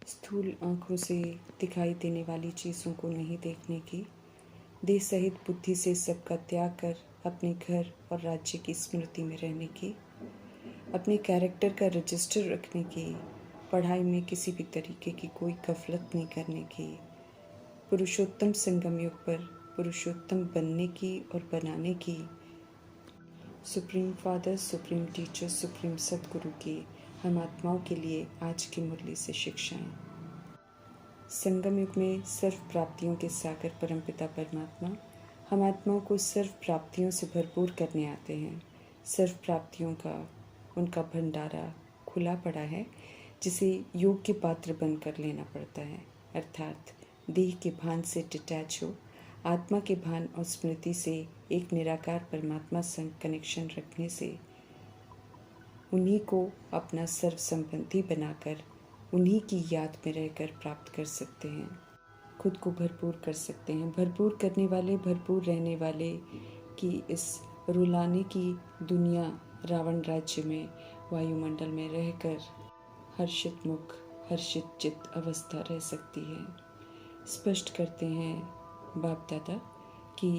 स्थूल आँखों से दिखाई देने वाली चीज़ों को नहीं देखने की, देह सहित बुद्धि से सबका त्याग कर अपने घर और राज्य की स्मृति में रहने की, अपने कैरेक्टर का रजिस्टर रखने की, पढ़ाई में किसी भी तरीके की कोई गफलत नहीं करने की, पुरुषोत्तम संगम युग पर पुरुषोत्तम बनने की और बनाने की, supreme father, supreme teacher, supreme सदगुरु की हम आत्माओं के लिए आज की मुरली से शिक्षाएं। संगम युग में सर्व प्राप्तियों के सागर परमपिता परमात्मा हम आत्माओं को सर्व प्राप्तियों से भरपूर करने आते हैं। सर्व प्राप्तियों का उनका भंडारा खुला पड़ा है, जिसे योग के पात्र बनकर लेना पड़ता है, अर्थात देह के भान से डिटैच हो, आत्मा के भान और स्मृति से एक निराकार परमात्मा संग कनेक्शन रखने से उन्हीं को अपना सर्व संबंधी बनाकर उन्हीं की याद में रहकर प्राप्त कर सकते हैं, खुद को भरपूर कर सकते हैं। भरपूर करने वाले, भरपूर रहने वाले की इस रुलाने की दुनिया रावण राज्य में वायुमंडल में रहकर हर्षित मुख, हर्षित चित्त अवस्था रह सकती है। स्पष्ट करते हैं बाप दादा कि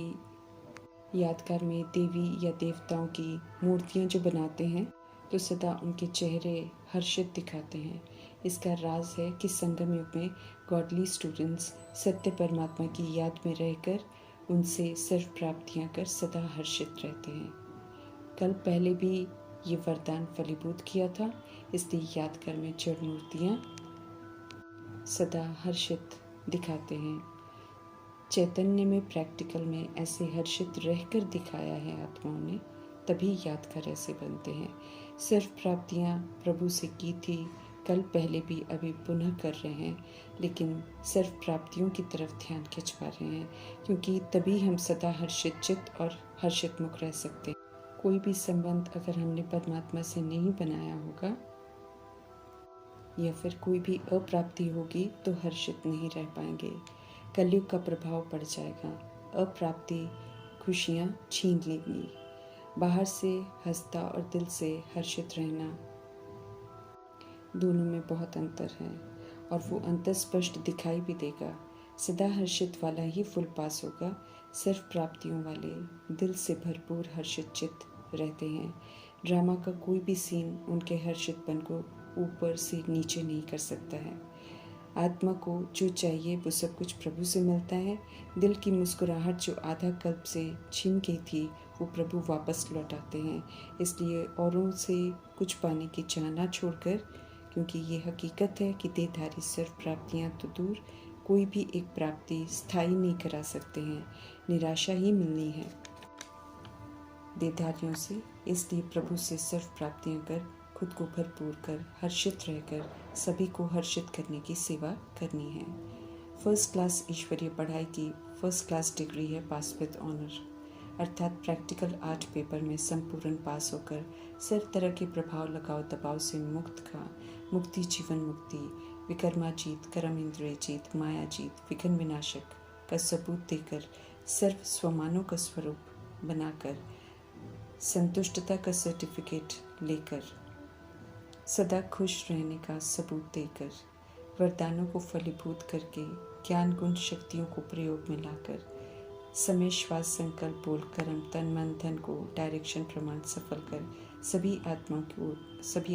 यादगार में देवी या देवताओं की मूर्तियां जो बनाते हैं तो सदा उनके चेहरे हर्षित दिखाते हैं। इसका राज है कि संगम युग में गॉडली स्टूडेंट्स सत्य परमात्मा की याद में रहकर उनसे सर्व प्राप्तियां कर सदा हर्षित रहते हैं। कल पहले भी ये वरदान फलीभूत किया था, इसलिए यादगार में जड़ मूर्तियां सदा हर्षित दिखाते हैं। चैतन्य में प्रैक्टिकल में ऐसे हर्षित रहकर दिखाया है आत्माओं ने, तभी यादगार ऐसे बनते हैं। सर्व प्राप्तियां प्रभु से की थी, कल पहले भी अभी पुनः कर रहे हैं, लेकिन सर्व प्राप्तियों की तरफ ध्यान खिंचवा रहे हैं, क्योंकि तभी हम सदा हर्षित चित्त और हर्षित मुख रह सकते हैं। कोई भी संबंध अगर हमने परमात्मा से नहीं बनाया होगा या फिर कोई भी अप्राप्ति होगी तो हर्षित नहीं रह पाएंगे। कलयुग का प्रभाव पड़ जाएगा, अप्राप्ति खुशियाँ छीन लेंगी। बाहर से हंसता और दिल से हर्षित रहना, दोनों में बहुत अंतर है और वो अंतर स्पष्ट दिखाई भी देगा। सदा हर्षित वाला ही फुल पास होगा। सर्व प्राप्तियों वाले दिल से भरपूर हर्षित चित्त रहते हैं। ड्रामा का कोई भी सीन उनके हर्षितपन को ऊपर से नीचे नहीं कर सकता है। आत्मा को जो चाहिए वो सब कुछ प्रभु से मिलता है। दिल की मुस्कुराहट जो आधा कल्प से छिन गई थी वो प्रभु वापस लौटाते हैं। इसलिए औरों से कुछ पाने की चाहना छोड़कर, क्योंकि ये हकीकत है कि देहधारी सर्व प्राप्तियाँ तो दूर, कोई भी एक प्राप्ति स्थायी नहीं करा सकते हैं, निराशा ही मिलनी है देहधारियों से। इसलिए प्रभु से सर्व प्राप्तियाँ कर, खुद को भरपूर कर, हर्षित रहकर सभी को हर्षित करने की सेवा करनी है। फर्स्ट क्लास ईश्वरीय पढ़ाई की फर्स्ट क्लास डिग्री है पास विद ऑनर, अर्थात प्रैक्टिकल आर्ट पेपर में संपूर्ण पास होकर सर्व तरह के प्रभाव लगाव दबाव से मुक्त का मुक्ति, जीवन मुक्ति, विकर्मा जीत, कर्म इंद्रिय जीत, माया जीत, विघ्न विनाशक का सबूत देकर, सर्व स्वमानों का स्वरूप बनाकर, संतुष्टता का सर्टिफिकेट लेकर, सदा खुश रहने का सबूत देकर, वरदानों को फलीभूत करके, ज्ञान गुण शक्तियों को प्रयोग में लाकर, समय श्वास संकल्प बोल कर्म तन मन धन को डायरेक्शन प्रमाण सफल कर सभी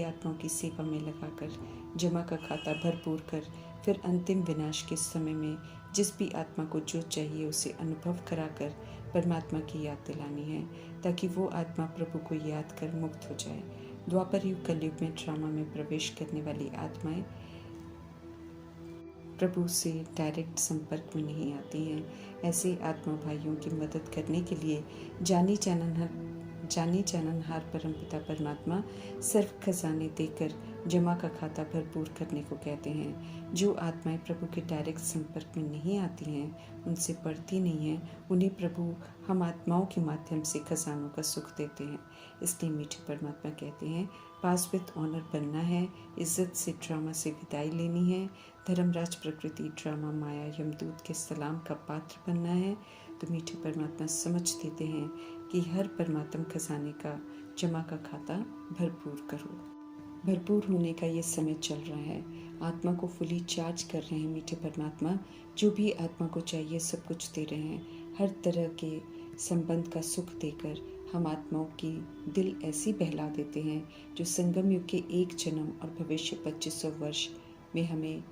आत्माओं की सेवा में लगाकर जमा का खाता भरपूर कर, फिर अंतिम विनाश के समय में जिस भी आत्मा को जो चाहिए उसे अनुभव कराकर परमात्मा की याद दिलानी है, ताकि वो आत्मा प्रभु को याद कर मुक्त हो जाए। द्वापर युग कलयुग में ड्रामा में प्रवेश करने वाली आत्माएं प्रभु से डायरेक्ट संपर्क में नहीं आती हैं। ऐसे आत्मा भाइयों की मदद करने के लिए जानी जाननहार परमपिता परमात्मा सर्व खजाने देकर जमा का खाता भरपूर करने को कहते हैं। जो आत्माएं प्रभु के डायरेक्ट संपर्क में नहीं आती हैं, उनसे पढ़ती नहीं हैं, उन्हें प्रभु हम आत्माओं के माध्यम से खजानों का सुख देते हैं। इसलिए मीठे परमात्मा कहते हैं, पास विद ऑनर बनना है, इज्जत से ड्रामा से विदाई लेनी है, धर्मराज प्रकृति ड्रामा माया यमदूत के सलाम का पात्र बनना है। तो मीठे परमात्मा समझ देते हैं कि हर परमात्म खजाने का जमा का खाता भरपूर करो। भरपूर होने का ये समय चल रहा है। आत्मा को फुली चार्ज कर रहे हैं मीठे परमात्मा। जो भी आत्मा को चाहिए सब कुछ दे रहे हैं। हर तरह के संबंध का सुख देकर हम आत्माओं की दिल ऐसी बहला देते हैं जो संगम युग के एक जन्म और भविष्य 2500 वर्ष में हमें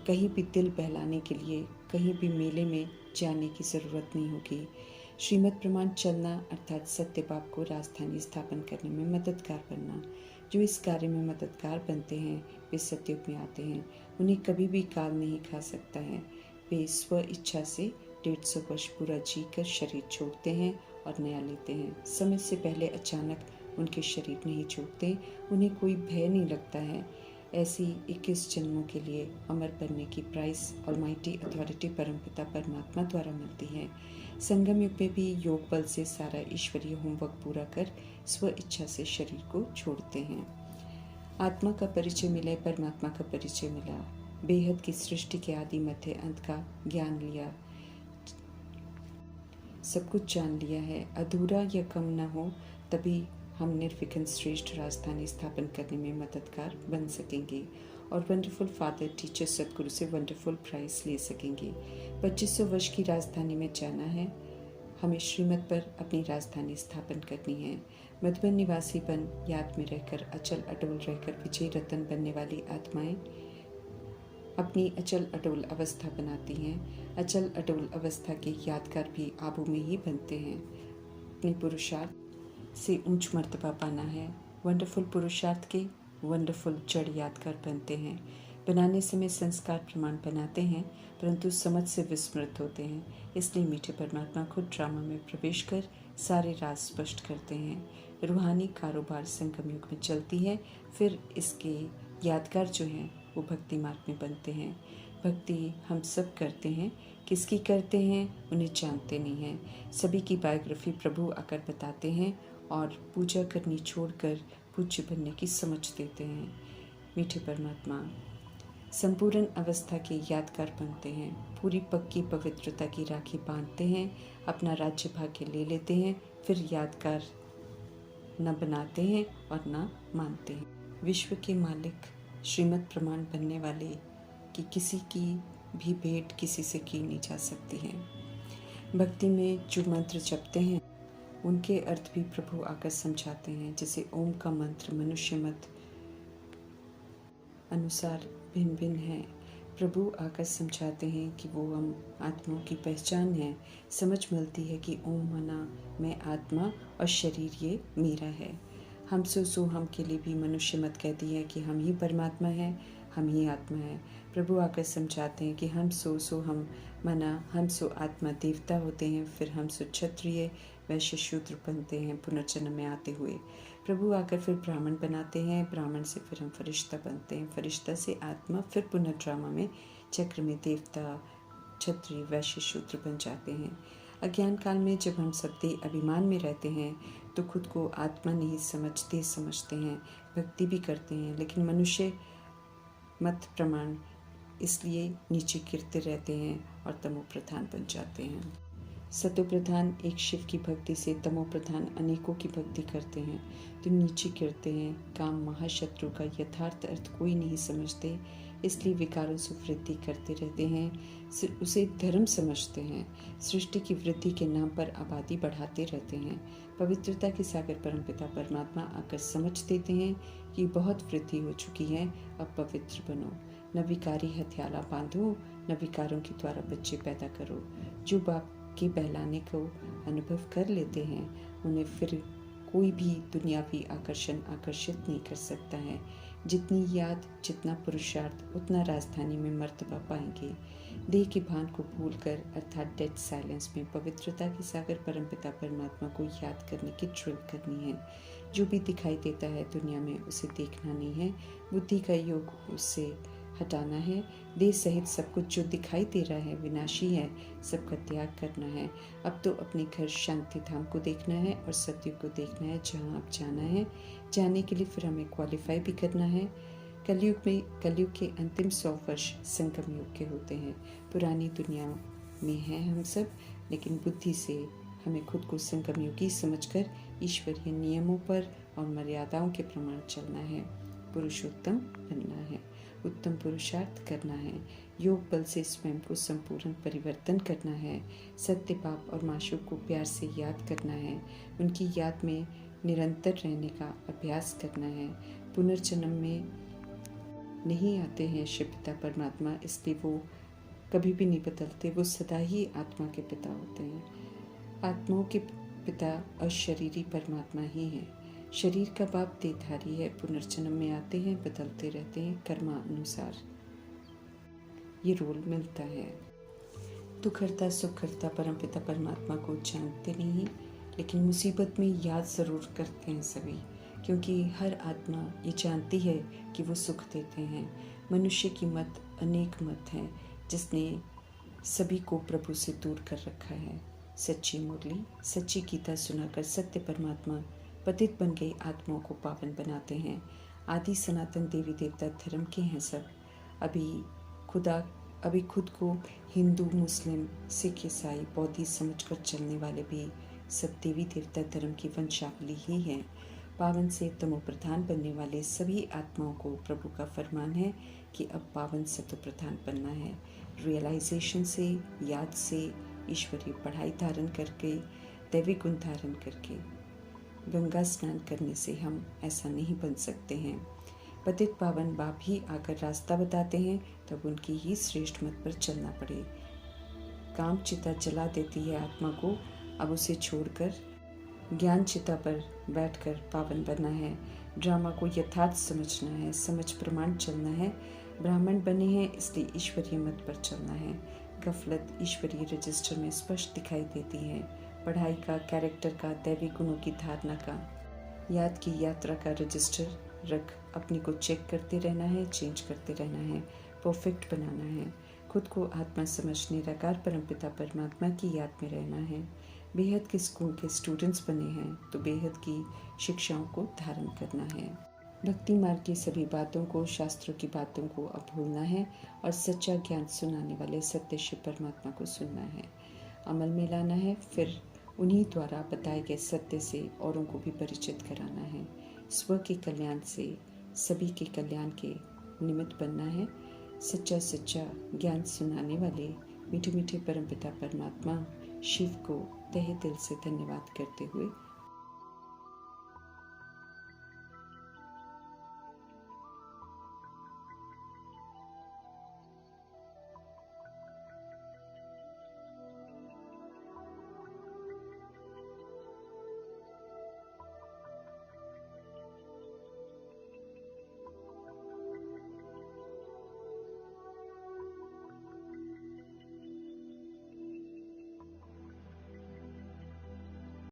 कहीं भी दिल बहलाने के लिए कहीं भी मेले में जाने की ज़रूरत नहीं होगी। श्रीमद् प्रमाण चलना अर्थात सत्य बाप को राजधानी स्थापन करने में मददगार बनना। जो इस कार्य में मददगार बनते हैं वे सतयुग में आते हैं। उन्हें कभी भी काल नहीं खा सकता है। वे स्व इच्छा से 150 वर्ष पूरा जीकर शरीर छोड़ते हैं और नया लेते हैं। समय से पहले अचानक उनके शरीर नहीं छोड़ते। उन्हें कोई भय नहीं लगता है। ऐसी 21 जन्मों के लिए अमर बनने की प्राइस ऑलमाइटी अथॉरिटी परमपिता परमात्मा द्वारा मिलती है। संगम युग में भी योग बल से सारा ईश्वरीय होमवर्क पूरा कर स्व इच्छा से शरीर को छोड़ते हैं। आत्मा का परिचय मिला, परमात्मा का परिचय मिला। बेहद की सृष्टि के आदि मध्य अंत का ज्ञान लिया, सब कुछ जान लिया है। अधूरा या कम न हो तभी हम निर्विघ्न श्रेष्ठ राजधानी स्थापन करने में मददगार बन सकेंगे और वंडरफुल फादर टीचर सदगुरु से वंडरफुल प्राइस ले सकेंगे। 2500 वर्ष की राजधानी में जाना है। हमें श्रीमत पर अपनी राजधानी स्थापन करनी है। मधुबन निवासी बन याद में रहकर अचल अटोल रहकर विजय रतन बनने वाली आत्माएं अपनी अचल अटोल अवस्था बनाती हैं। अचल अटोल अवस्था के यादगार भी आबू में ही बनते हैं। अपने पुरुषार्थ से ऊंच मर्तबा पाना है। वंडरफुल पुरुषार्थ के वंडरफुल जड़ यादगार बनते हैं। बनाने समय संस्कार प्रमाण बनाते हैं परंतु समझ से विस्मृत होते हैं। इसलिए मीठे परमात्मा खुद ड्रामा में प्रवेश कर सारे राज स्पष्ट करते हैं। रूहानी कारोबार संगम युग में चलती है। फिर इसके यादगार जो हैं वो भक्ति मार्ग में बनते हैं। भक्ति हम सब करते हैं, किसकी करते हैं उन्हें जानते नहीं हैं। सभी की बायोग्राफी प्रभु आकर बताते हैं और पूजा करनी छोड़कर पूज्य बनने की समझ देते हैं। मीठे परमात्मा संपूर्ण अवस्था के यादगार बनते हैं। पूरी पक्की पवित्रता की राखी बांधते हैं। अपना राज्य भाग्य ले लेते हैं। फिर यादगार न बनाते हैं और न मानते हैं। विश्व के मालिक श्रीमद् प्रमाण बनने वाले कि किसी की भी भेंट किसी से की नहीं जा सकती है। भक्ति में जो मंत्र जपते हैं उनके अर्थ भी प्रभु आकर समझाते हैं। जैसे ओम का मंत्र मनुष्य मत अनुसार भिन्न भिन्न है। प्रभु आकर समझाते हैं कि वो हम आत्माओं की पहचान है। समझ मिलती है कि ओम मना मैं आत्मा और शरीर ये मेरा है। हम सो हम के लिए भी मनुष्य मत कहती है कि हम ही परमात्मा है, हम ही आत्मा है। प्रभु आकर समझाते हैं कि हम सो हम मना हम सो आत्मा देवता होते हैं, फिर हम सो क्षत्रिय वैश्य शूद्र बनते हैं पुनर्जन्म में आते हुए। प्रभु आकर फिर ब्राह्मण बनाते हैं, ब्राह्मण से फिर हम फरिश्ता बनते हैं, फरिश्ता से आत्मा, फिर पुनर्ड्रामा में चक्र में देवता क्षत्रिय वैश्य शूद्र बन जाते हैं। अज्ञान काल में जब हम सत्य अभिमान में रहते हैं तो खुद को आत्मा नहीं समझते हैं, भक्ति भी करते हैं, लेकिन मनुष्य मत प्रमाण इसलिए नीचे गिरते रहते हैं और तमो प्रधान बन जाते हैं। सतो प्रधान एक शिव की भक्ति से तमो प्रधान अनेकों की भक्ति करते हैं तो नीचे गिरते हैं। काम महाशत्रु का यथार्थ अर्थ कोई नहीं समझते, इसलिए विकारों से वृद्धि करते रहते हैं। उसे धर्म समझते हैं। सृष्टि की वृद्धि के नाम पर आबादी बढ़ाते रहते हैं। पवित्रता के सागर परमपिता परमात्मा आकर समझ देते हैं कि बहुत वृद्धि हो चुकी है, अब पवित्र बनो। न विकारी हथियाला बांधो, न विकारों के द्वारा बच्चे पैदा करो। जो बाप के बहलाने को अनुभव कर लेते हैं उन्हें फिर कोई भी दुनियावी आकर्षण आकर्षित नहीं कर सकता है। जितनी याद जितना पुरुषार्थ उतना राजधानी में मर्तबा पाएंगे। देह के भान को भूलकर अर्थात डेड साइलेंस में पवित्रता के सागर परमपिता परमात्मा को याद करने की ड्रिल करनी है। जो भी दिखाई देता है दुनिया में उसे देखना नहीं है। बुद्धि का योग उससे हटाना है। देह सहित सब कुछ जो दिखाई दे रहा है विनाशी है, सबका त्याग करना है। अब तो अपने घर शांति धाम को देखना है और सत्युग को देखना है जहाँ आप जाना है। जाने के लिए फिर हमें क्वालिफाई भी करना है। कलयुग के अंतिम 100 वर्ष संगम युग के होते हैं। पुरानी दुनिया में हैं हम सब, लेकिन बुद्धि से हमें खुद को संगम युगी समझकर ईश्वरीय नियमों पर और मर्यादाओं के प्रमाण चलना है। पुरुषोत्तम बनना है, उत्तम पुरुषार्थ करना है, योग बल से स्वयं को संपूर्ण परिवर्तन करना है, सत्य पाप और माशूक को प्यार से याद करना है, उनकी याद में निरंतर रहने का अभ्यास करना है। पुनर्जन्म में नहीं आते हैं शिव पिता परमात्मा, इसलिए वो कभी भी नहीं बदलते, वो सदा ही आत्मा के पिता होते हैं। आत्माओं के पिता अशरीरी परमात्मा ही हैं। शरीर का बाप देहधारी है, पुनर्जन्म में आते हैं, बदलते रहते हैं, कर्मानुसार ये रोल मिलता है। दुख हरता सुख हरता परमपिता परमात्मा को जानते नहीं, लेकिन मुसीबत में याद ज़रूर करते हैं सभी, क्योंकि हर आत्मा ये जानती है कि वो सुख देते हैं। मनुष्य की मत अनेक मत हैं, जिसने सभी को प्रभु से दूर कर रखा है। सच्ची मुरली, सच्ची गीता सुनाकर सत्य परमात्मा पतित बन गई आत्माओं को पावन बनाते हैं। आदि सनातन देवी देवता धर्म के हैं सब। अभी खुद को हिंदू, मुस्लिम, सिख, ईसाई, बौद्धी समझकर चलने वाले भी सब देवी देवता धर्म की वंशावली ही हैं। पावन से तमो प्रधान बनने वाले सभी आत्माओं को प्रभु का फरमान है कि अब पावन सत्व प्रधान बनना है। रियलाइजेशन से, याद से, ईश्वरीय पढ़ाई धारण करके, दैवी गुण धारण करके, गंगा स्नान करने से हम ऐसा नहीं बन सकते हैं। पतित पावन बाप ही आकर रास्ता बताते हैं, तब उनकी ही श्रेष्ठ मत पर चलना पड़े। काम चिता जला देती है आत्मा को, अब उसे छोड़कर ज्ञान चिता पर बैठकर पावन बनना है। ड्रामा को यथार्थ समझना है, समझ प्रमाण चलना है। ब्राह्मण बने हैं इसलिए ईश्वरीय मत पर चलना है। गफलत ईश्वरीय रजिस्टर में स्पष्ट दिखाई देती है। पढ़ाई का, कैरेक्टर का, दैवी गुणों की धारणा का, याद की यात्रा का रजिस्टर रख अपने को चेक करते रहना है, चेंज करते रहना है, परफेक्ट बनाना है। खुद को आत्मा समझ निराकार परमपिता परमात्मा की याद में रहना है। बेहद के स्कूल के स्टूडेंट्स बने हैं तो बेहद की शिक्षाओं को धारण करना है। भक्ति मार्ग की सभी बातों को, शास्त्रों की बातों को अब भूलना है और सच्चा ज्ञान सुनाने वाले सत्य शिव परमात्मा को सुनना है, अमल में लाना है, फिर उन्हीं द्वारा बताए गए सत्य से औरों को भी परिचित कराना है। स्व के कल्याण से सभी के कल्याण के निमित्त बनना है। सच्चा ज्ञान सुनाने वाले मीठे मीठे परमपिता परमात्मा शिव को तहे दिल से धन्यवाद करते हुए